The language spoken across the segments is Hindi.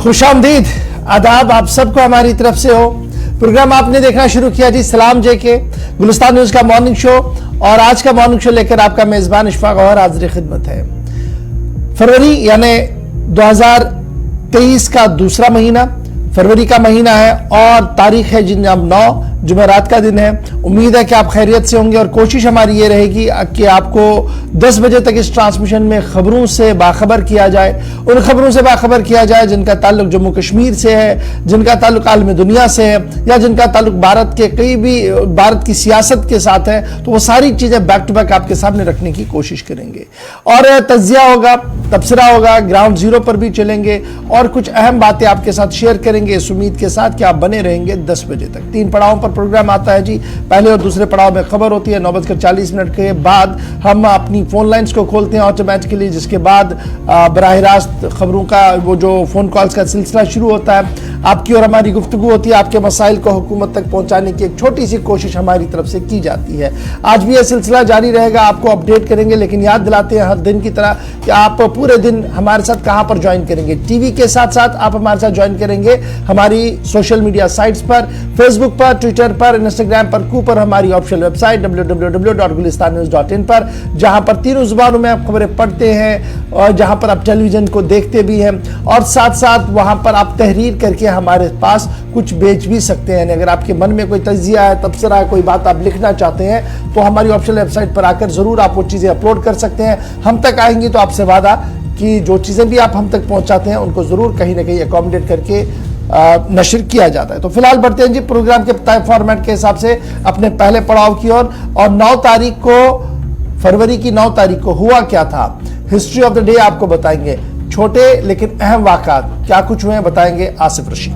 खुशामदीद, आदाब आप सबको हमारी तरफ से हो। प्रोग्राम आपने देखना शुरू किया जी सलाम जे के गुलिस्तान न्यूज का मॉर्निंग शो, और आज का मॉर्निंग शो लेकर आपका मेजबान इशफाक गौहर हाजिर खिदमत है। फरवरी यानी 2023 का दूसरा महीना, फरवरी का महीना है और तारीख है जिन अब 9 जुमेरात का दिन है। उम्मीद है कि आप खैरियत से होंगे और कोशिश हमारी ये रहेगी कि आपको 10 बजे तक इस ट्रांसमिशन में खबरों से बाखबर किया जाए, उन खबरों से बाखबर किया जाए जिनका ताल्लुक जम्मू कश्मीर से है, जिनका ताल्लुक आलमी दुनिया से है, या जिनका ताल्लुक भारत के कई भी भारत की सियासत के साथ है। तो वो सारी चीजें बैक टू बैक आपके सामने रखने की कोशिश करेंगे और तज्जिया होगा, तबसरा होगा, ग्राउंड जीरो पर भी चलेंगे और कुछ अहम बातें आपके साथ शेयर करेंगे इस उम्मीद के साथ कि आप बने रहेंगे 10 बजे तक। 3 पड़ावों पर प्रोग्राम आता है जी। पहले और दूसरे पड़ाव में खबर होती है, 9:40 के बाद हम अपनी फोन लाइंस को खोलते हैं ऑटोमेटिकली, जिसके बाद बराह रास्त खबरों का वो जो फोन कॉल्स का सिलसिला शुरू होता है। आपकी और हमारी गुफ्तगू होती है, आपके मसाइल को हुकूमत तक पहुंचाने की एक छोटी सी कोशिश हमारी तरफ से की जाती है। आज भी यह सिलसिला जारी रहेगा, आपको अपडेट करेंगे, लेकिन याद दिलाते हैं हर दिन की तरह कि आप पूरे दिन हमारे साथ कहां पर ज्वाइन करेंगे। टीवी के साथ साथ आप हमारे साथ ज्वाइन करेंगे हमारी सोशल मीडिया साइट्स पर, फेसबुक पर, ट्विटर पर, इंस्टाग्राम पर, पर हमारी ऑफिशियल वेबसाइट www.gulistannews.in पर, जहां पर तीनों जुबानों में आप खबरें पढ़ते हैं और जहां पर आप टेलीविजन को देखते भी हैं और साथ साथ वहां पर आप तहरीर करके हमारे पास कुछ बेच भी सकते हैं। अगर आपके मन में कोई तज्जिया है, तबसरा है, कोई बात आप लिखना चाहते हैं तो हमारी ऑफिशियल वेबसाइट पर आकर जरूर आप वो चीजें अपलोड कर सकते हैं। हम तक आएंगी तो आपसे वादा कि जो चीजें भी आप हम तक पहुंचाते हैं उनको जरूर कहीं ना कहीं अकोमोडेट करके नशर किया जाता है। तो फिलहाल बढ़ते हैं जी प्रोग्राम के तय फॉर्मेट के हिसाब से अपने पहले पड़ाव की ओर। और 9 तारीख को, फरवरी की 9 तारीख को हुआ क्या था, हिस्ट्री ऑफ द डे आपको बताएंगे। छोटे लेकिन अहम वाक़ात क्या कुछ हुए बताएंगे आसिफ रशीद।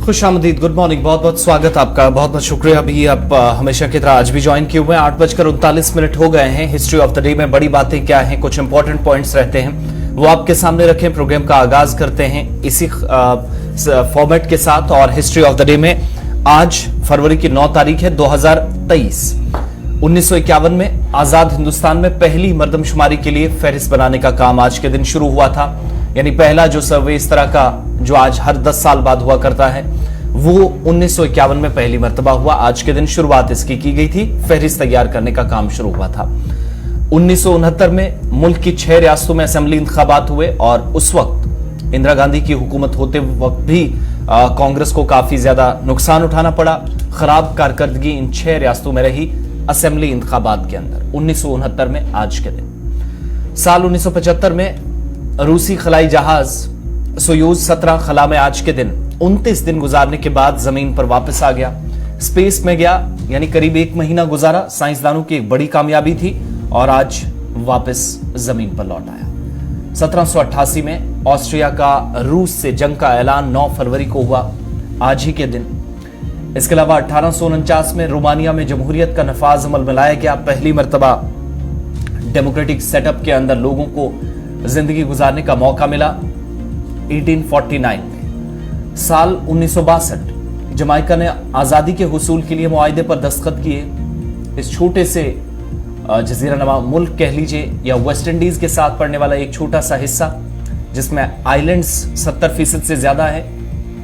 खुशामदीद, गुड मॉर्निंग, बहुत बहुत स्वागत आपका, बहुत बहुत शुक्रिया। अभी आप हमेशा की तरह आज भी ज्वाइन किए हुए हैं। 8:39 हो गए हैं। हिस्ट्री ऑफ द डे में बड़ी बातें क्या हैं, कुछ इंपॉर्टेंट पॉइंट्स रहते हैं वो आपके सामने रखें। प्रोग्राम का आगाज करते हैं इसी फॉर्मेट के साथ। और हिस्ट्री ऑफ द डे में आज फरवरी की 9 तारीख है 2023। 1951 में आजाद हिंदुस्तान में पहली मर्दमशुमारी के लिए फहरिस्त बनाने का काम आज के दिन शुरू हुआ था। यानी पहला जो सर्वे इस तरह का जो आज हर 10 साल बाद हुआ करता है वो 1951 में पहली मर्तबा हुआ। आज के दिन शुरुआत इसकी की गई थी, फहरिस्त तैयार करने का काम शुरू हुआ था। 1969 में मुल्क की 6 रियासतों में असेंबली इंतखाबात हुए और उस वक्त इंदिरा गांधी की हुकूमत होते वक्त भी कांग्रेस को काफी ज्यादा नुकसान उठाना पड़ा। खराब कारकर्दगी इन 6 रियासतों में रही असेंबली इंतखाबात के अंदर 1969 में आज के दिन। साल 1975 में रूसी खलाई जहाज सोयूज 17 खला में आज के दिन 29 दिन गुजारने के बाद जमीन पर वापस आ गया, स्पेस में गया, यानी करीब 1 महीना गुजारा। साइंसदानों की एक बड़ी कामयाबी थी और आज वापस जमीन पर लौट आया। 1788 में ऑस्ट्रिया का रूस से जंग का ऐलान 9 फरवरी को हुआ, आज ही के दिन। इसके अलावा 1849 में रोमानिया में जमहूरियत का नफाज अमल में लाया गया। पहली मर्तबा डेमोक्रेटिक सेटअप के अंदर लोगों को जिंदगी गुजारने का मौका मिला 1849 में। साल 1962 जमाइका ने आजादी के हुसूल के लिए मुआहदे पर दस्तखत किए। इस छोटे से जजीरा नमा मुल्क कह लीजिए या वेस्ट इंडीज के साथ पड़ने वाला एक छोटा सा हिस्सा जिसमें आइलैंड्स 70% से ज्यादा है,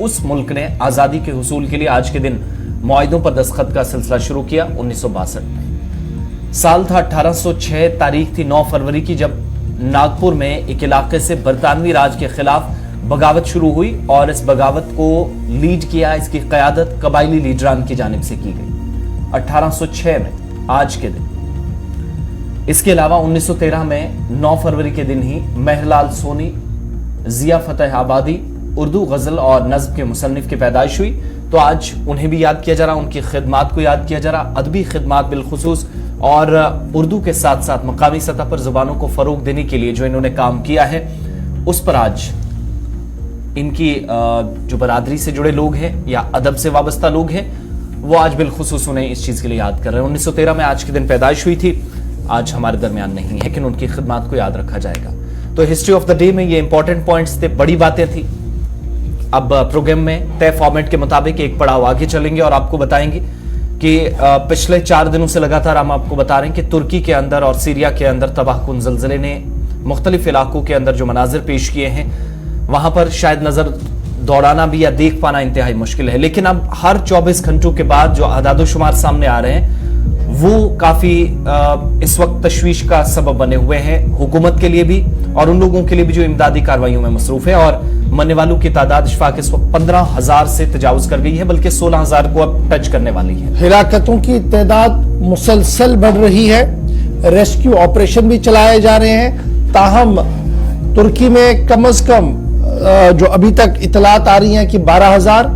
उस मुल्क ने आजादी के हुसूल के लिए आज के दिन मुआहदों पर दस्तखत का सिलसिला शुरू किया 1962 में। साल था 1806, तारीख थी 9 फरवरी की, जब नागपुर में एक इलाके से बरतानवी राज के खिलाफ बगावत शुरू हुई और इस बगावत को लीड किया, इसकी कयादत कबायली लीडरान की जानिब से की गई 1806 में आज के दिन। इसके अलावा 1913 में 9 फरवरी के दिन ही मेहरलाल सोनी, जिया फतेह आबादी, उर्दू गजल और नज्म के मुसन्निफ की पैदाइश हुई, तो आज उन्हें भी याद किया जा रहा, उनकी खिदमात को याद किया जा रहा। अदबी खिदमात बिलखुसूस और उर्दू के साथ साथ मकामी सतह पर जुबानों को फरोग देने के लिए जो इन्होंने काम किया है, उस पर आज इनकी जो बरादरी से जुड़े लोग हैं या अदब से वाबस्ता लोग हैं वो आज बिलखुसूस उन्हें इस चीज के लिए याद कर रहे हैं। 1913 में आज के दिन पैदाइश हुई थी, आज हमारे दरमियान नहीं है, लेकिन उनकी खिदमात को याद रखा जाएगा। तो हिस्ट्री ऑफ द डे में ये इंपॉर्टेंट पॉइंट्स थे, बड़ी बातें थी। अब प्रोग्राम में तय फॉर्मेट के मुताबिक एक पड़ाव आगे चलेंगे और आपको बताएंगे कि पिछले 4 दिनों से लगातार हम आपको बता रहे हैं कि तुर्की के अंदर और सीरिया के अंदर तबाहकुन ज़लज़ले ने मुख्तलिफ इलाकों के अंदर जो मनाजिर पेश किए हैं वहां पर शायद नजर दौड़ाना भी या देख पाना इंतहाई मुश्किल है। लेकिन अब हर 24 घंटों के बाद जो आदादोशुमार सामने आ रहे हैं वो काफी इस वक्त तशवीश का सबब बने हुए हैं, हुकूमत के लिए भी और उन लोगों के लिए भी जो इमदादी कार्रवाइयों में मसरूफ है। और मरने वालों की तादाद इशफाक इस वक्त 15,000 से तजावुज कर गई है, बल्कि 16,000 को अब टच करने वाली है। हिलाकतों की तादाद मुसलसल बढ़ रही है, रेस्क्यू ऑपरेशन भी चलाए जा रहे हैं। ताहम तुर्की में कम से कम जो अभी तक इतलात आ रही हैं कि 12,000,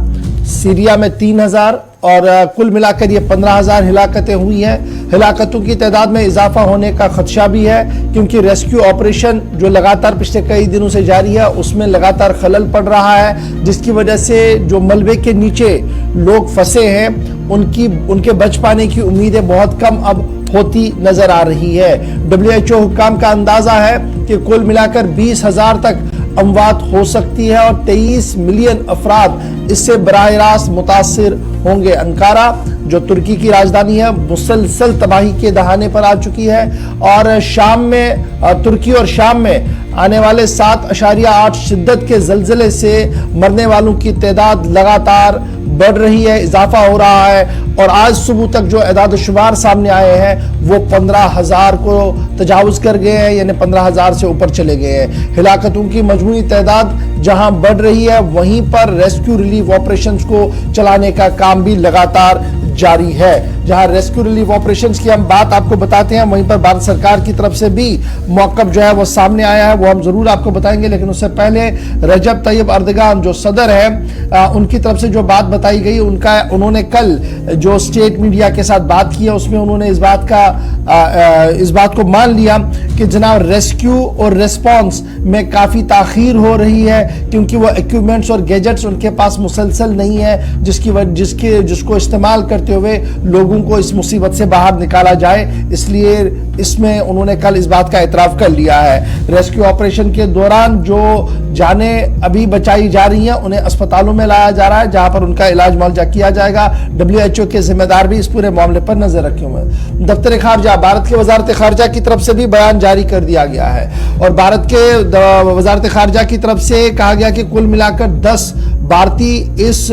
सीरिया में 3,000 और कुल मिलाकर ये 15,000 हिलाकतें हुई हैं। हिलाकतों की तादाद में इजाफा होने का खदशा भी है, क्योंकि रेस्क्यू ऑपरेशन जो लगातार पिछले कई दिनों से जारी है उसमें लगातार खलल पड़ रहा है, जिसकी वजह से जो मलबे के नीचे लोग फंसे हैं उनके बच पाने की उम्मीदें बहुत कम अब होती नजर आ रही है। WHO हुक्काम का अंदाजा है कि कुल मिलाकर 20,000 तक अमवात हो सकती है और 23 मिलियन अफराद इससे बराह रास्त मुतासिर होंगे। अंकारा जो तुर्की की राजधानी है मुसलसल तबाही के दहाने पर आ चुकी है और शाम में तुर्की और शाम में आने वाले 7.8 शिद्दत के जलजले से मरने वालों की तादाद लगातार बढ़ रही है, इजाफा हो रहा है और आज सुबह तक जो एदाद शुमार सामने आए हैं वो 15,000 को तजावुज कर गए हैं, यानी 15,000 से ऊपर चले गए हैं। हिलाकतों की मजमूई तादाद जहां बढ़ रही है वहीं पर रेस्क्यू रिलीफ ऑपरेशंस को चलाने का काम भी लगातार जारी है। जहां रेस्क्यू रिलीफ ऑपरेशंस की हम बात आपको बताते हैं, वहीं पर भारत सरकार की तरफ से भी मौक़िफ़ जो है वो सामने आया है, वो हम जरूर आपको बताएंगे। लेकिन उससे पहले रजब तैयब अर्दगान जो सदर है उनकी तरफ से जो बात बताई गई, उन्होंने कल जो स्टेट मीडिया के साथ बात की है उसमें उन्होंने इस बात को मान लिया कि जनाब रेस्क्यू और रिस्पॉन्स में काफी ताखीर हो रही है, क्योंकि वो इक्विपमेंट्स और गैजेट्स उनके पास मुसलसल नहीं है जिसको इस्तेमाल करते हुए लोगों को इस मुसीबत से बाहर निकाला जाए। इसलिए इसमें उन्होंने कल इस बात का एतराफ कर लिया है। रेस्क्यू ऑपरेशन के दौरान जो जानें अभी बचाई जा रही हैं उन्हें अस्पतालों में लाया जा रहा है, जहां पर उनका इलाज मुआवजा किया जाएगा। WHO के जिम्मेदार भी इस पूरे मामले पर नजर रखे हुए हैं। दफ्तर खारजा, भारत के वजारत खारजा की तरफ से भी बयान जारी कर दिया गया है और भारत के वजारत खारजा की तरफ से कहा गया कि कुल मिलाकर 10 भारतीय इस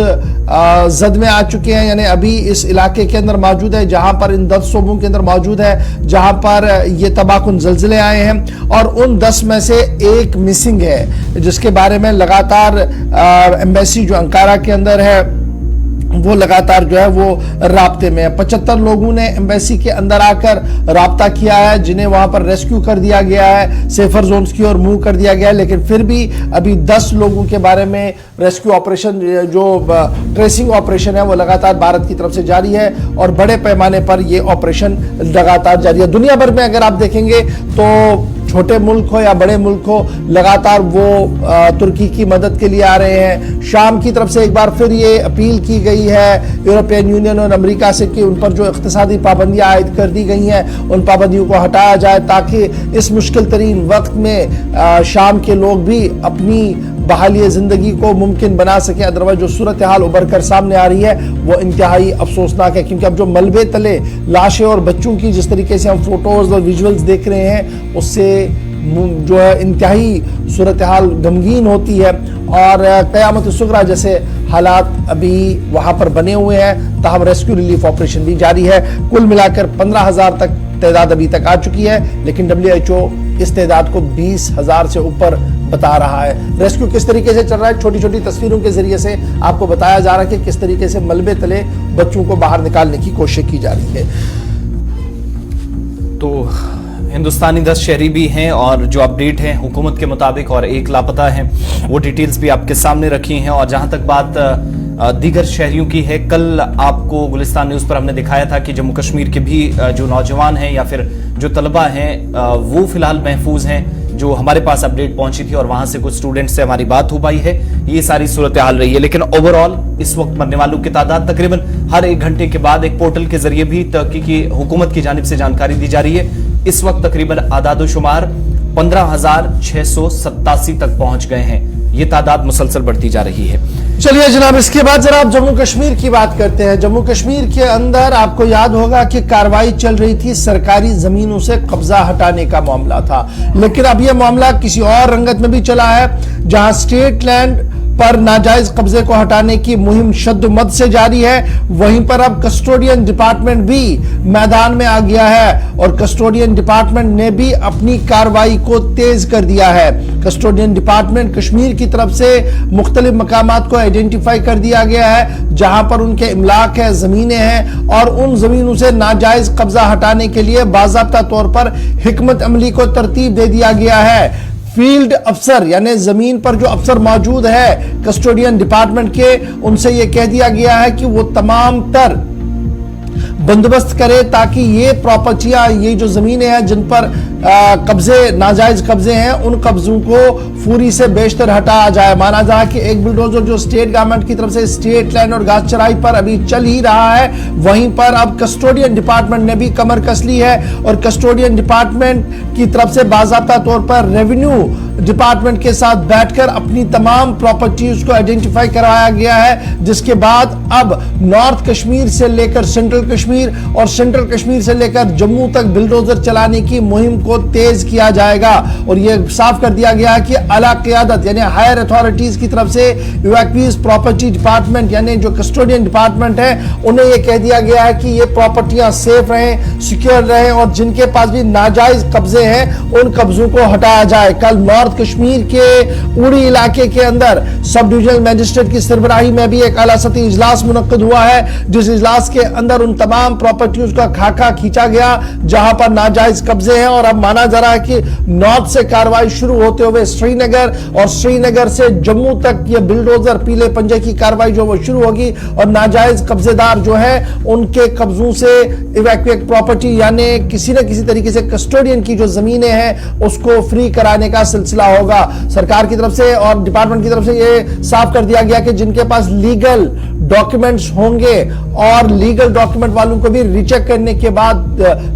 जद में आ चुके हैं, यानी अभी इस इलाके के अंदर मौजूद है जहां पर इन 10 सूबों के अंदर मौजूद है जहां पर ये तबाहकुन जल्जले आए हैं। और उन 10 में से एक मिसिंग है, जिसके बारे में लगातार एम्बेसी जो अंकारा के अंदर है वो लगातार जो है वो राब्ते में है। 75 लोगों ने एम्बेसी के अंदर आकर राब्ता किया है, जिन्हें वहां पर रेस्क्यू कर दिया गया है, सेफर जोन्स की ओर मूव कर दिया गया है। लेकिन फिर भी अभी 10 लोगों के बारे में रेस्क्यू ऑपरेशन जो ट्रेसिंग ऑपरेशन है वो लगातार भारत की तरफ से जारी है और बड़े पैमाने पर ये ऑपरेशन लगातार जारी है। दुनिया भर में अगर आप देखेंगे तो छोटे मुल्क हो या बड़े मुल्क हो, लगातार वो तुर्की की मदद के लिए आ रहे हैं। शाम की तरफ से एक बार फिर ये अपील की गई है यूरोपियन यूनियन और अमेरिका से कि उन पर जो इख्तिसादी पाबंदियां आयद कर दी गई हैं उन पाबंदियों को हटाया जाए, ताकि इस मुश्किल तरीन वक्त में शाम के लोग भी अपनी बहाली जिंदगी को मुमकिन बना सके। अदरवाइज जो सूरत हाल उभर कर सामने आ रही है वो इंतहाई अफसोसनाक है, क्योंकि अब जो मलबे तले लाशें और बच्चों की जिस तरीके से हम फोटोज और विजुअल्स देख रहे हैं उससे जो है इंतहाई सूरत हाल गमगीन होती है और क़यामत सुगरा जैसे हालात अभी वहां पर बने हुए हैं। ताहम रेस्क्यू रिलीफ ऑपरेशन भी जारी है। कुल मिलाकर 15,000 तक तादाद अभी तक आ चुकी है, लेकिन WHO इस तादाद को 20,000 से ऊपर बता रहा है। रेस्क्यू किस तरीके से चल रहा है, छोटी छोटी तस्वीरों के जरिए से आपको बताया जा रहा है कि किस तरीके से मलबे तले बच्चों को बाहर निकालने की कोशिश की जा रही है। तो हिंदुस्तानी 10 शहरी भी हैं और जो अपडेट है हुकूमत के मुताबिक, और एक लापता है, वो डिटेल्स भी आपके सामने रखी हैं। और जहां तक बात दीगर शहरियों की है, कल आपको गुलिस्तान न्यूज पर हमने दिखाया था कि जम्मू कश्मीर के भी जो नौजवान हैं या फिर जो तलबा हैं वो फिलहाल महफूज हैं, जो हमारे पास अपडेट पहुंची थी और वहां से कुछ स्टूडेंट से हमारी बात हो पाई है। ये सारी सूरत हाल रही है, लेकिन ओवरऑल इस वक्त मरने वालों की तादाद तकरीबन हर 1 घंटे के बाद एक पोर्टल के जरिए भी तहकीकी हुकूमत की जानिब से जानकारी दी जा रही है। इस वक्त तकरीबन आदादोशुमार 15,687 तक पहुंच गए हैं। ये तादाद मुसलसल बढ़ती जा रही है। चलिए जनाब, इसके बाद जरा आप जम्मू कश्मीर की बात करते हैं। जम्मू कश्मीर के अंदर आपको याद होगा कि कार्रवाई चल रही थी, सरकारी जमीनों से कब्जा हटाने का मामला था, लेकिन अब यह मामला किसी और रंगत में भी चला है, जहां स्टेट लैंड पर नाजायज कब्जे को हटाने की मुहिम शद्दुमद से जारी है। वहीं पर अब कस्टोडियन डिपार्टमेंट भी मैदान में आ गया है और कस्टोडियन डिपार्टमेंट ने भी अपनी कार्रवाई को तेज कर दिया है। कस्टोडियन डिपार्टमेंट कश्मीर की तरफ से मुख्तलिफ मकामात को आइडेंटिफाई कर दिया गया है जहां पर उनके इमलाक है, जमीनें हैं, और उन जमीनों से नाजायज कब्जा हटाने के लिए बाज़ाब्ता तौर पर हिकमत अमली को तरतीब दे दिया गया है। फील्ड अफसर यानी जमीन पर जो अफसर मौजूद है कस्टोडियन डिपार्टमेंट के, उनसे यह कह दिया गया है कि वो तमाम तर बंदोबस्त करे ताकि ये प्रॉपर्टियां, ये जो जमीनें हैं जिन पर कब्जे, नाजायज कब्जे हैं, उन कब्जों को पूरी से बेशतर हटाया जाए। माना जाए कि एक बुलडोजर जो स्टेट गवर्नमेंट की तरफ से स्टेट लैंड और घास चराई पर अभी चल ही रहा है, वहीं पर अब कस्टोडियन डिपार्टमेंट ने भी कमर कस ली है और कस्टोडियन डिपार्टमेंट की तरफ से बाज़ाब्ता तौर पर रेवेन्यू डिपार्टमेंट के साथ बैठकर अपनी तमाम प्रॉपर्टीज को आइडेंटिफाई कराया गया है, जिसके बाद अब नॉर्थ कश्मीर से लेकर सेंट्रल कश्मीर और सेंट्रल कश्मीर से लेकर जम्मू तक बुलडोजर चलाने की मुहिम को तेज किया जाएगा। और यह साफ कर दिया गया है कि आला क़यादत यानी हायर अथॉरिटीज की तरफ से इवैक्यूज प्रॉपर्टी डिपार्टमेंट यानी जो कस्टोडियन डिपार्टमेंट है, उन्हें यह कह दिया गया है कि ये प्रॉपर्टियां सेफ रहें, सिक्योर रहें और जिनके पास भी नाजायज कब्जे हैं उन कब्जों को हटाया जाए। कल नॉर्थ कश्मीर के उड़ी इलाके के अंदर सब डिविजनल मजिस्ट्रेट की सरबराही में भी एक आला सतही इजलास मुनक्किद हुआ है, जिस इजलास के अंदर उन तमाम प्रॉपर्टीज का खाका खींचा गया जहां पर नाजायज कब्जे हैं। और अब माना जा रहा है कि नॉर्थ से कार्रवाई शुरू होते हुए श्रीनगर और श्रीनगर से जम्मू तक ये बुलडोजर पीले पंजे की कार्रवाई जो वो शुरू होगी और नाजायज कब्जेदार जो है उनके कब्जों से इवैक्यूएट प्रॉपर्टी यानी किसी न किसी तरीके से कस्टोडियन की जो जमीनें हैं उसको फ्री कराने का सिलसिला होगा। सरकार की तरफ से और डिपार्टमेंट की तरफ से ये साफ कर दिया गया कि जिनके पास लीगल डॉक्यूमेंट्स होंगे और लीगल डॉक्यूमेंट वालों को भी रीचेक करने के बाद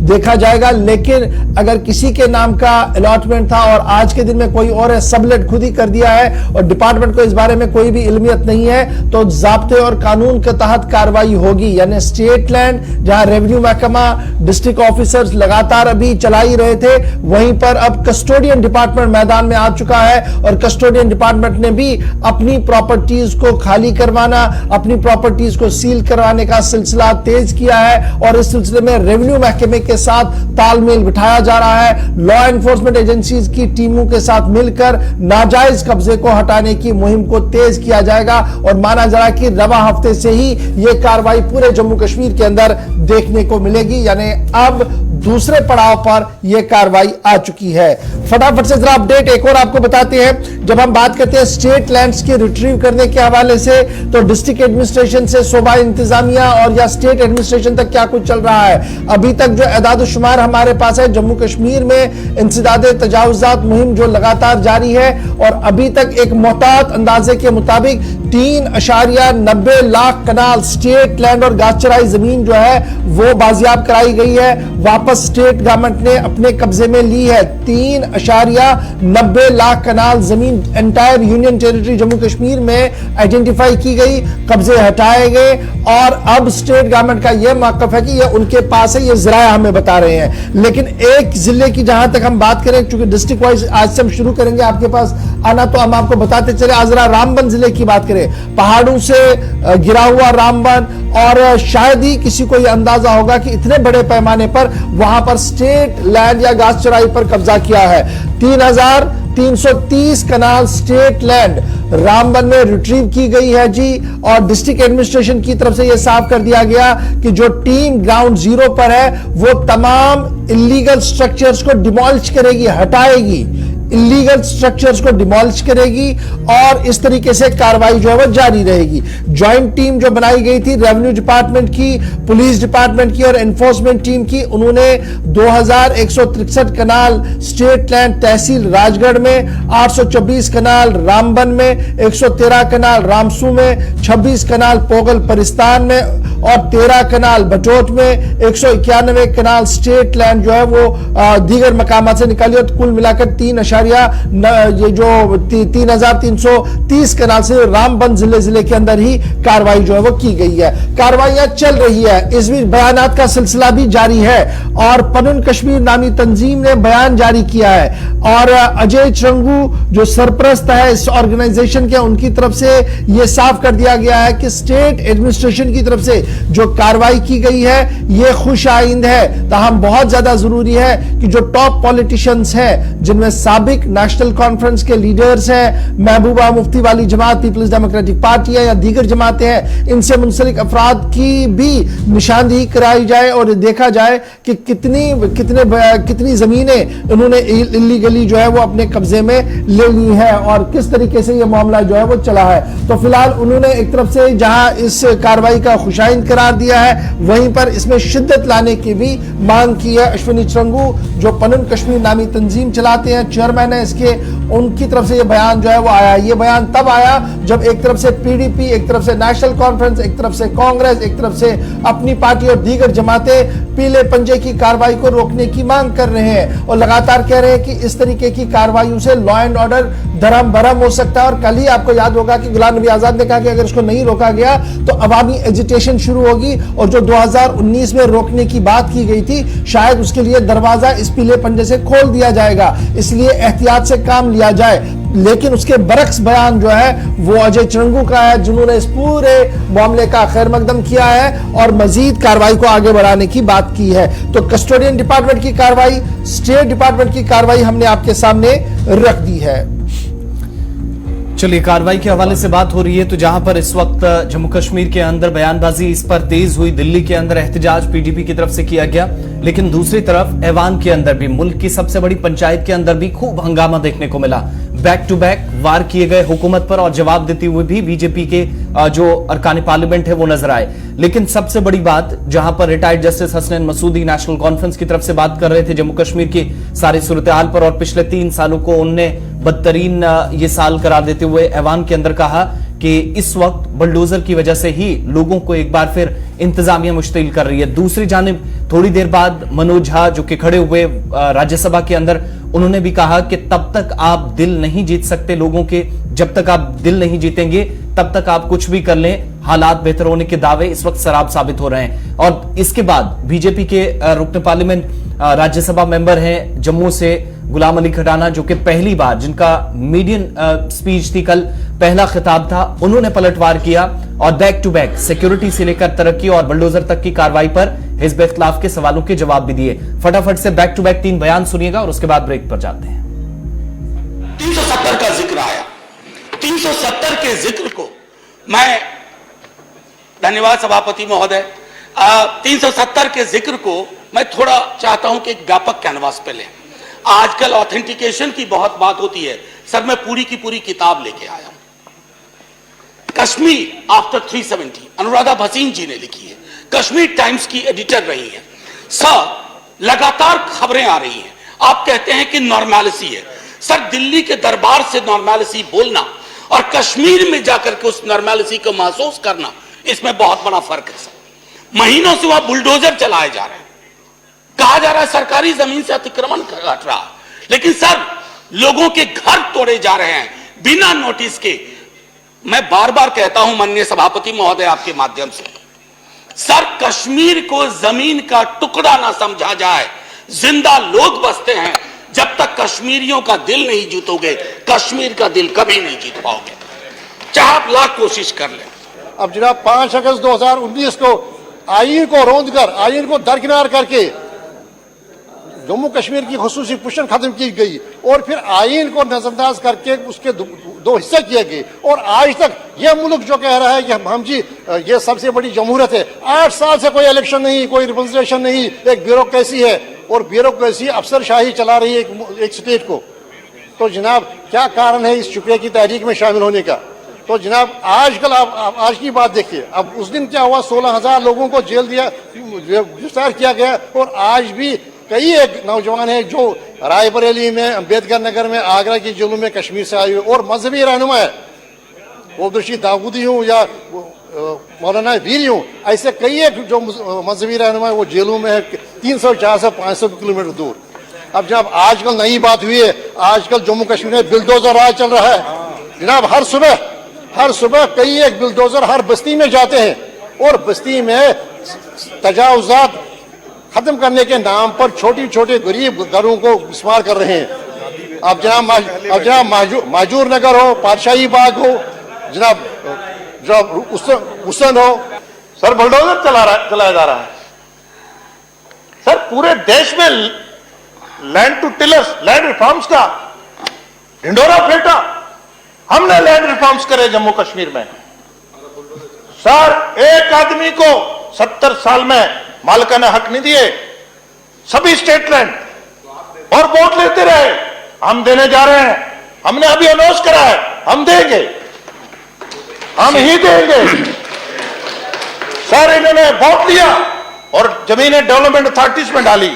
देखा जाएगा, लेकिन अगर किसी के नाम का अलॉटमेंट था और आज के दिन में कोई और है, सबलेट खुद ही कर दिया है और डिपार्टमेंट को इस बारे में कोई भी इल्मियत नहीं है, तो ज़ाब्ते और कानून के तहत कार्रवाई होगी। यानी स्टेट लैंड जहां रेवेन्यू महकमा, डिस्ट्रिक्ट ऑफिसर्स लगातार अभी चला ही रहे थे, वहीं पर अब कस्टोडियन डिपार्टमेंट मैदान में आ चुका है और कस्टोडियन डिपार्टमेंट ने भी अपनी प्रॉपर्टीज को खाली करवाना, अपनी प्रॉपर्टीज को सील करवाने का सिलसिला तेज किया है और इस सिलसिले में रेवेन्यू महकमे के साथ तालमेल बिठाया जा रहा है। लॉ एनफोर्समेंट एजेंसीज की टीमों के साथ मिलकर नाजायज कब्जे को हटाने की मुहिम को तेज किया जाएगा और माना जा रहा है कि रवा हफ्ते से ही यह कार्रवाई पूरे जम्मू कश्मीर के अंदर देखने को मिलेगी। यानी अब दूसरे पड़ाव पर यह कार्रवाई आ चुकी है। फटाफट से जरा अपडेट एक और आपको बताते हैं। जब हम बात करते हैं स्टेट लैंड्स के रिट्रीव करने के हवाले से, तो डिस्ट्रिक्ट एडमिनिस्ट्रेशन से सूबा इंतजामिया और या स्टेट एडमिनिस्ट्रेशन तक क्या कुछ चल रहा है। अभी तक जो एदाद शुमार हमारे पास है, जम्मू कश्मीर में इंसदादे तजावुजात मुहिम जो लगातार जारी है और अभी तक एक मोहतात अंदाजे के मुताबिक 3.90 लाख कनाल स्टेट लैंड और घास चराई जमीन जो है वो बाजियाब कराई गई है, वापस स्टेट गवर्नमेंट ने अपने कब्जे में ली है। 3.90 लाख कनाल जमीन entire union territory Jammu Kashmir में आइडेंटिफाई की गई, कब्जे हटाए गए और अब स्टेट गवर्नमेंट का यह मौकफ है कि यह उनके पास है, ये जराया हमें बता रहे हैं। लेकिन एक जिले की जहां तक हम बात करें, क्योंकि डिस्ट्रिक्ट वाइज आज से हम शुरू करेंगे आपके पास आना, तो हम आपको बताते चले। आज जरा रामबन जिले की बात करें, पहाड़ों से गिरा हुआ रामबन, और शायद ही किसी को यह अंदाजा होगा कि इतने बड़े पैमाने पर वहां पर स्टेट लैंड या घास चराई पर कब्जा किया है। 3,330 कनाल स्टेट लैंड रामबन में रिट्रीव की गई है जी। और डिस्ट्रिक्ट एडमिनिस्ट्रेशन की तरफ से यह साफ कर दिया गया कि जो टीम ग्राउंड जीरो पर है वो तमाम इलीगल स्ट्रक्चर्स को डिमोलिश करेगी, हटाएगी। इलीगल स्ट्रक्चर्स को डिमोलिश करेगी और इस तरीके से कार्रवाई जो है वो जारी रहेगी। ज्वाइंट टीम जो बनाई गई थी रेवेन्यू डिपार्टमेंट की, पुलिस डिपार्टमेंट की और एनफोर्समेंट टीम की, उन्होंने 2163 कनाल स्टेट लैंड तहसील राजगढ़ में, 824 कनाल रामबन में, 113 कनाल रामसू में, 26 कनाल पोगल परिस्तान में और 13 कनाल बटोट में, 191 कनाल स्टेट लैंड जो है वो दीगर मकामात से निकाली और कुल मिलाकर 3,330 कनाल से रामबन जिले के अंदर ही कार्रवाई जो है वो की गई है। कार्रवाइयां चल रही है, इस बीच बयानात का सिलसिला भी जारी है और पनुन कश्मीर नामी तंजीम ने बयान जारी किया है और अजय चरंगू जो सरपरस्त है इस ऑर्गेनाइजेशन के, उनकी तरफ से यह साफ कर दिया गया है कि स्टेट एडमिनिस्ट्रेशन की तरफ से जो कार्रवाई की गई है यह खुश आइंद है। ताहम बहुत ज्यादा जरूरी है कि जो टॉप पॉलिटिशियंस हैं, जिनमें साबिक नेशनल कॉन्फ्रेंस के लीडर्स हैं, महबूबा मुफ्ती वाली जमात, पीपल्स डेमोक्रेटिक पार्टी है या दीगर जमातें हैं, इनसे मुंसलिक अफराद की भी निशानदेही कराई जाए और देखा जाए कि कितनी जमीनें उन्होंने इलीगली जो है वो अपने कब्जे में ले ली है और किस तरीके से यह मामला जो है वो चला है। तो फिलहाल उन्होंने एक तरफ से जहां इस कार्रवाई का खुशाइंद करार दिया है, वहीं पर इसमें शिद्दत लाने की भी मांग की है। अश्विनी चरंगू जो पनुन कश्मीर नामी तंजीम चलाते हैं, चेयरमैन है इसके, उनकी तरफ से यह बयान जो है वो आया। यह बयान तब आया जब एक तरफ से पीडीपी, एक तरफ से नेशनल कॉन्फ्रेंस, एक तरफ से कांग्रेस, एक तरफ से अपनी पार्टी और दीगर जमातें पीले पंजे की कार्रवाई को रोकने की मांग कर रहे हैं और लगातार कह रहे हैं कि इस तरीके की कार्रवाइयों से लॉ एंड ऑर्डर धर्म भरम हो सकता है। और कल ही आपको याद होगा कि गुलाम नबी आजाद ने कहा कि अगर इसको नहीं रोका गया तो अवामी एजिटेशन शुरू होगी और जो 2019 में रोकने की बात की गई थी, शायद उसके लिए दरवाजा इस पीले पंजे से खोल दिया जाएगा। इसलिए एहतियात से काम लिया जाए। लेकिन उसके बरक्स बयान जो है वो अजय चरंगू का है, जिन्होंने इस पूरे मामले का खैर मकदम किया है और मजीद कार्रवाई को आगे बढ़ाने की बात की है। तो कस्टोडियन डिपार्टमेंट की कार्रवाई, स्टेट डिपार्टमेंट की कार्रवाई हमने आपके सामने रख दी है। चलिए, कार्रवाई के हवाले से बात हो रही है तो जहां पर इस वक्त जम्मू कश्मीर के अंदर बयानबाजी इस पर तेज हुई, दिल्ली के अंदर एहतजाज पीडीपी की तरफ से किया गया, लेकिन दूसरी तरफ ऐवान के अंदर भी, मुल्क की सबसे बड़ी पंचायत के अंदर भी खूब हंगामा देखने को मिला। बैक टू बैक वार किए गए हुकूमत पर और जवाब देते हुए भी बीजेपी के जो अरकान पार्लियामेंट है वो नजर आए। लेकिन सबसे बड़ी बात, जहां पर रिटायर्ड जस्टिस हसनैन मसूदी नेशनल कॉन्फ्रेंस की तरफ से बात कर रहे थे जम्मू कश्मीर की सारी सूरत हाल पर और पिछले 3 सालों को उनने बदतरीन ये साल करार देते हुए ऐवान के अंदर कहा कि इस वक्त बुलडोजर की वजह से ही लोगों को एक बार फिर इंतजामिया मुश्तिल कर रही है। दूसरी जानिब थोड़ी देर बाद मनोज झा जो कि खड़े हुए राज्यसभा के अंदर, उन्होंने भी कहा कि तब तक आप दिल नहीं जीत सकते लोगों के, जब तक आप दिल नहीं जीतेंगे तब तक आप कुछ भी कर लें, हालात बेहतर होने के दावे इस वक्त शराब साबित हो रहे हैं। और इसके बाद बीजेपी के रुकन पार्लियामेंट राज्यसभा मेंबर हैं जम्मू से गुलाम अली खटाना, जो कि पहली बार, जिनका मीडियन स्पीच थी कल, पहला खिताब था, उन्होंने पलटवार किया और बैक टू बैक सिक्योरिटी से लेकर तरक्की और बुलडोजर तक की कार्रवाई पर हिज़्ब इख्तिलाफ के सवालों के जवाब भी दिए। फटाफट से बैक टू बैक 3 बयान सुनिएगा और उसके बाद ब्रेक पर जाते हैं। 370 का जिक्र आया, 370 के जिक्र को मैं, धन्यवाद सभापति महोदय, 370 के जिक्र को मैं थोड़ा चाहता हूं कि एक व्यापक कैनवास पे लें। आजकल ऑथेंटिकेशन की बहुत बात होती है, सर मैं पूरी की पूरी किताब लेके आया हूं। कश्मीर आफ्टर 370 अनुराधा भसीन जी ने लिखी है, कश्मीर टाइम्स की एडिटर रही है। सर लगातार खबरें आ रही हैं, आप कहते हैं कि नॉर्मैलिटी है। सर दिल्ली के दरबार से नॉर्मैलिटी बोलना और कश्मीर में जाकर के उस नॉर्मैलिटी को महसूस करना, इसमें बहुत बड़ा फर्क है। सर महीनों से वहां बुलडोजर चलाए जा रहे हैं, कहा जा रहा है सरकारी जमीन से अतिक्रमण हट रहा, लेकिन सर लोगों के घर तोड़े जा रहे हैं बिना नोटिस के। मैं बार बार कहता हूं माननीय सभापति महोदय आपके माध्यम से, सर कश्मीर को जमीन का टुकड़ा ना समझा जाए, जिंदा लोग बसते हैं। जब तक कश्मीरियों का दिल नहीं जीतोगे, कश्मीर का दिल कभी नहीं जीत पाओगे, चाहे आप लाख कोशिश कर लें। अब जनाब 5 अगस्त 2019 को आईन को रौंदकर, आईन को दरकिनार करके जम्मू कश्मीर की खुसूसी पुशन खत्म की गई और फिर आईन को नजरअंदाज करके उसके दो हिस्से किए गए। और आज तक यह मुल्क जो कह रहा है कि हम जी ये सबसे बड़ी जमहूरियत है, 8 साल से कोई इलेक्शन नहीं, कोई रिप्रेजेंटेशन नहीं, एक ब्यूरोक्रेसी है और ब्यूरोक्रेसी अफसरशाही चला रही है एक स्टेट को। तो जनाब क्या कारण है इस शुक्रिया की तहरीक में शामिल होने का? तो जनाब आजकल आप आज की बात देखिए, अब उस दिन क्या हुआ, 16,000 लोगों को जेल दिया, गिरफ्तार किया गया, और आज भी कई एक नौजवान हैं जो रायबरेली में, अम्बेडकर नगर में, आगरा की जेलों में कश्मीर से आए हुए और मजहबी रहनुमा है, वो अब्दुल दाऊदी हूँ या मौलाना वीर हूँ, ऐसे कई एक जो मजहबी रहनुमा है वो जेलों में है 300, 400, 500 किलोमीटर दूर। अब जनाब आजकल नई बात हुई है, आजकल जम्मू कश्मीर में बिल्डोजर राज चल रहा है जनाब। हर सुबह कई एक बिल्डोजर हर बस्ती में जाते हैं और बस्ती में तजावुजात खत्म करने के नाम पर छोटी छोटे गरीब घरों को इस्तेमाल कर रहे हैं। अब जनाब माजूर नगर हो, पातशाही बाग हो, जनाब हुसन हो, सर बुलडोजर चलाया जा रहा है। सर पूरे देश में land to tillers, land reforms का ढिंडोरा फेंटा। हमने लैंड रिफॉर्म्स करे जम्मू कश्मीर में। सर एक आदमी को 70 साल में मालिकाना हक नहीं दिए, सभी स्टेट लैंड, और वोट लेते रहे। हम देने जा रहे हैं, हमने अभी अनाउंस करा है, हम देंगे, हम ही देंगे। सर इन्होंने वोट लिया और जमीनें डेवलपमेंट अथॉरिटीज में डाली,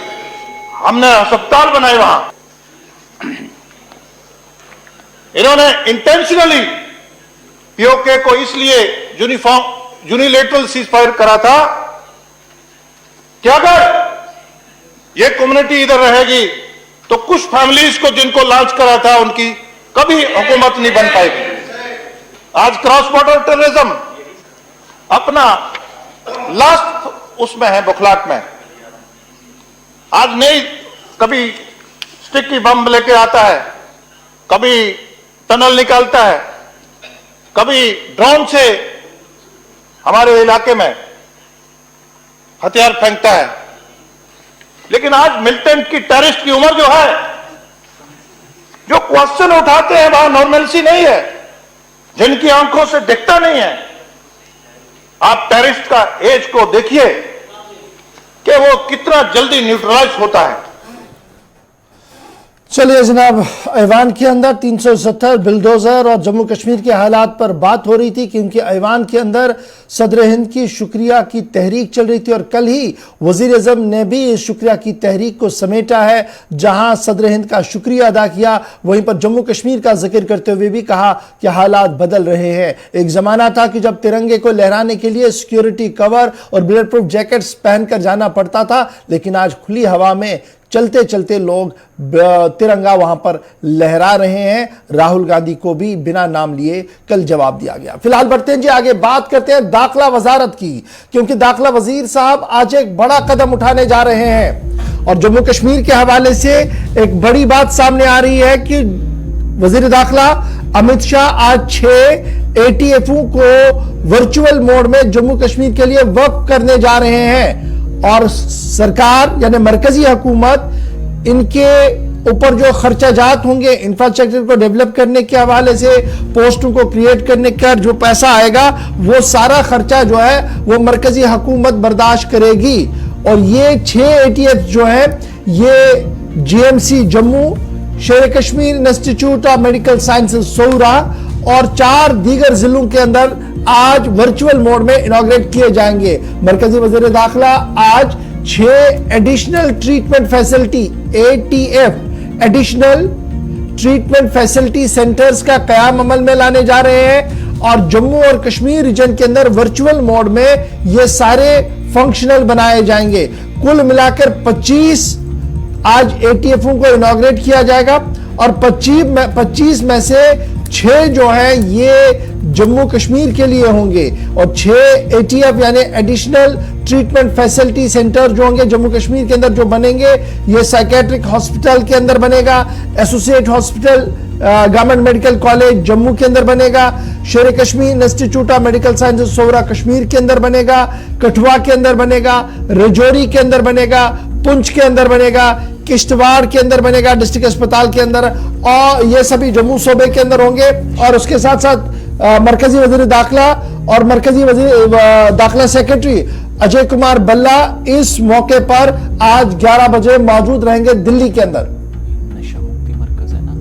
हमने अस्पताल बनाए वहां। इन्होंने इंटेंशनली पीओके को इसलिए यूनिलेटरल सीज फायर करा था कि अगर ये कम्युनिटी इधर रहेगी तो कुछ फैमिलीज को जिनको लॉन्च करा था उनकी कभी हुकूमत नहीं बन पाएगी। आज क्रॉस बॉर्डर टेररिज्म अपना लास्ट उसमें है, बुखलाट में। आज नहीं, कभी स्टिकी बम लेके आता है, कभी टनल निकालता है, कभी ड्रोन से हमारे इलाके में हथियार फेंकता है। लेकिन आज मिलिटेंट की, टेररिस्ट की उम्र जो है, जो क्वेश्चन उठाते हैं वहां नॉर्मलसी नहीं है, जिनकी आंखों से दिखता नहीं है। आप टेररिस्ट का एज को देखिए कि वो कितना जल्दी न्यूट्रलाइज होता है। चलिए जनाब, ऐवान के अंदर 370 बिल्डोजर और जम्मू कश्मीर के हालात पर बात हो रही थी, क्योंकि ऐवान के अंदर सदर हिंद की शुक्रिया की तहरीक चल रही थी और कल ही वजीर आज़म ने भी इस शुक्रिया की तहरीक को समेटा है। जहां सदर हिंद का शुक्रिया अदा किया, वहीं पर जम्मू कश्मीर का जिक्र करते हुए भी कहा कि हालात बदल रहे हैं। एक जमाना था कि जब तिरंगे को लहराने के लिए सिक्योरिटी कवर और बुलेट प्रूफ जैकेट्स पहनकर जाना पड़ता था, लेकिन आज खुली हवा में चलते चलते लोग तिरंगा वहां पर लहरा रहे हैं। राहुल गांधी को भी बिना नाम लिए कल जवाब दिया गया। फिलहाल बढ़ते हैं जी आगे, बात करते हैं दाखिला वजारत की, क्योंकि दाखिला वजीर साहब आज एक बड़ा कदम उठाने जा रहे हैं और जम्मू कश्मीर के हवाले से एक बड़ी बात सामने आ रही है कि वजीर दाखिला अमित शाह आज 6 एटीएफओ को वर्चुअल मोड में जम्मू कश्मीर के लिए वक्फ करने जा रहे हैं और सरकार यानी मरकजी हुकूमत इनके ऊपर जो खर्चाजात होंगे इंफ्रास्ट्रक्चर को डेवलप करने के हवाले से, पोस्टों को क्रिएट करने का जो पैसा आएगा, वो सारा खर्चा जो है वो मरकजी हुकूमत बर्दाश्त करेगी। और ये 6 एटीएफ जो है ये GMC Jammu, Sher Kashmir Institute of Medical Sciences Soura और 4 दीगर जिलों के अंदर आज वर्चुअल मोड में इनॉग्रेट किए जाएंगे। मरकजी वजीर दाखिला आज 6 additional treatment facility ETF additional treatment facility centres का कयाम अमल में लाने जा रहे हैं और जम्मू और कश्मीर रीजन के अंदर वर्चुअल मोड में ये सारे फंक्शनल बनाए जाएंगे। कुल मिलाकर 25 आज एटीएफओ को इनॉग्रेट किया जाएगा और 25 में से 6 जो है ये जम्मू कश्मीर के लिए होंगे और 6 एटीएफ यानी एडिशनल ट्रीटमेंट फैसिलिटी सेंटर जो होंगे जम्मू कश्मीर के अंदर जो बनेंगे, ये साइकेट्रिक हॉस्पिटल के अंदर बनेगा, associate hospital Government Medical College Jammu के अंदर बनेगा, Sher Kashmir Institute of Medical Sciences Soura Kashmir के अंदर बनेगा, कठुआ के अंदर बनेगा, रजौरी के अंदर बनेगा, पुंछ के अंदर बनेगा, किश्तवाड़ के अंदर बनेगा डिस्ट्रिक्ट अस्पताल के अंदर, और ये सभी जम्मू सूबे के अंदर होंगे। और उसके साथ साथ मरकजी वजीर दाखिला और मरकजी वजीर दाखिला सेक्रेटरी अजय कुमार बल्ला इस मौके पर आज 11 बजे मौजूद रहेंगे दिल्ली के अंदर। नशा मुक्ति मरकज है ना,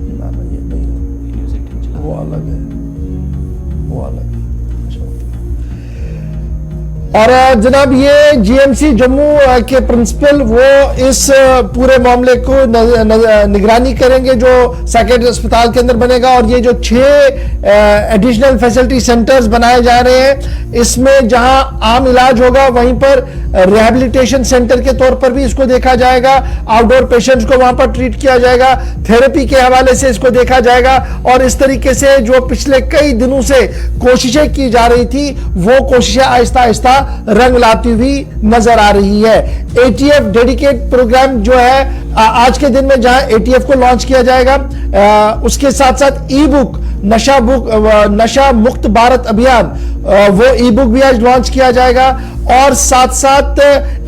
और जनाब ये जीएमसी जम्मू के प्रिंसिपल वो इस पूरे मामले को निगरानी करेंगे जो साइकेट्रिक अस्पताल के अंदर बनेगा, और ये जो 6 एडिशनल फैसिलिटी सेंटर्स बनाए जा रहे हैं इसमें जहां आम इलाज होगा वहीं पर रिहैबिलिटेशन सेंटर के तौर पर भी इसको देखा जाएगा, आउटडोर पेशेंट्स को वहां पर ट्रीट किया जाएगा, थेरेपी के हवाले से इसको देखा जाएगा, और इस तरीके से जो पिछले कई दिनों से कोशिशें की जा रही थी वो कोशिशें आहिस्ता आहिस्ता रंग लाती हुई नजर आ रही है। एटीएफ डेडिकेट प्रोग्राम जो है आज के दिन में जहां एटीएफ को लॉन्च किया जाएगा, उसके साथ साथ ई बुक नशा मुक्त भारत अभियान वो ई बुक भी आज लॉन्च किया जाएगा, और साथ साथ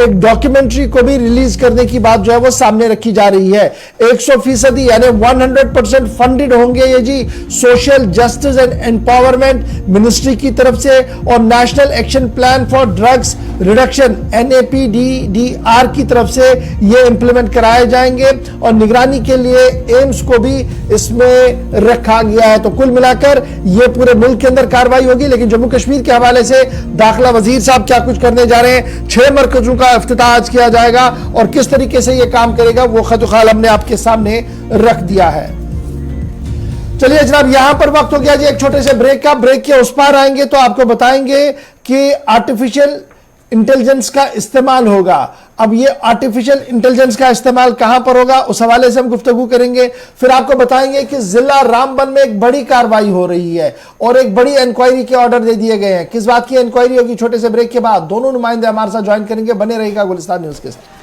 एक डॉक्यूमेंट्री को भी रिलीज करने की बात जो है वो सामने रखी जा रही है। 100% यानी 100% फंडेड होंगे ये जी Social Justice and Empowerment Ministry की तरफ से, और National Action Plan for Drugs Reduction NAPDDR की तरफ से ये इंप्लीमेंट कराए जाएंगे, और निगरानी के लिए एम्स को भी इसमें रखा गया है। तो कुल मिलाकर ये पूरे मुल्क के अंदर कार्रवाई होगी, लेकिन जम्मू कश्मीर के हवाले से दाखिला वजीर साहब क्या कुछ करने जा रहे हैं, 6 मरकजों का इफ्तिताह आज किया जाएगा और किस तरीके से यह काम करेगा वो खतुखाल हमने आपके सामने रख दिया है। चलिए जनाब यहां पर वक्त हो गया जी एक छोटे से ब्रेक का। ब्रेक के उस पार आएंगे तो आपको बताएंगे कि आर्टिफिशियल इंटेलिजेंस का इस्तेमाल होगा। अब ये आर्टिफिशियल इंटेलिजेंस का इस्तेमाल कहां पर होगा उस हवाले से हम गुफ्तगू करेंगे। फिर आपको बताएंगे कि जिला रामबन में एक बड़ी कार्रवाई हो रही है और एक बड़ी इंक्वायरी के ऑर्डर दे दिए गए हैं। किस बात की इंक्वायरी होगी छोटे से ब्रेक के बाद दोनों नुमाइंदे हमारे साथ ज्वाइन करेंगे। बने रहेगा गुलिस्तान न्यूज के साथ।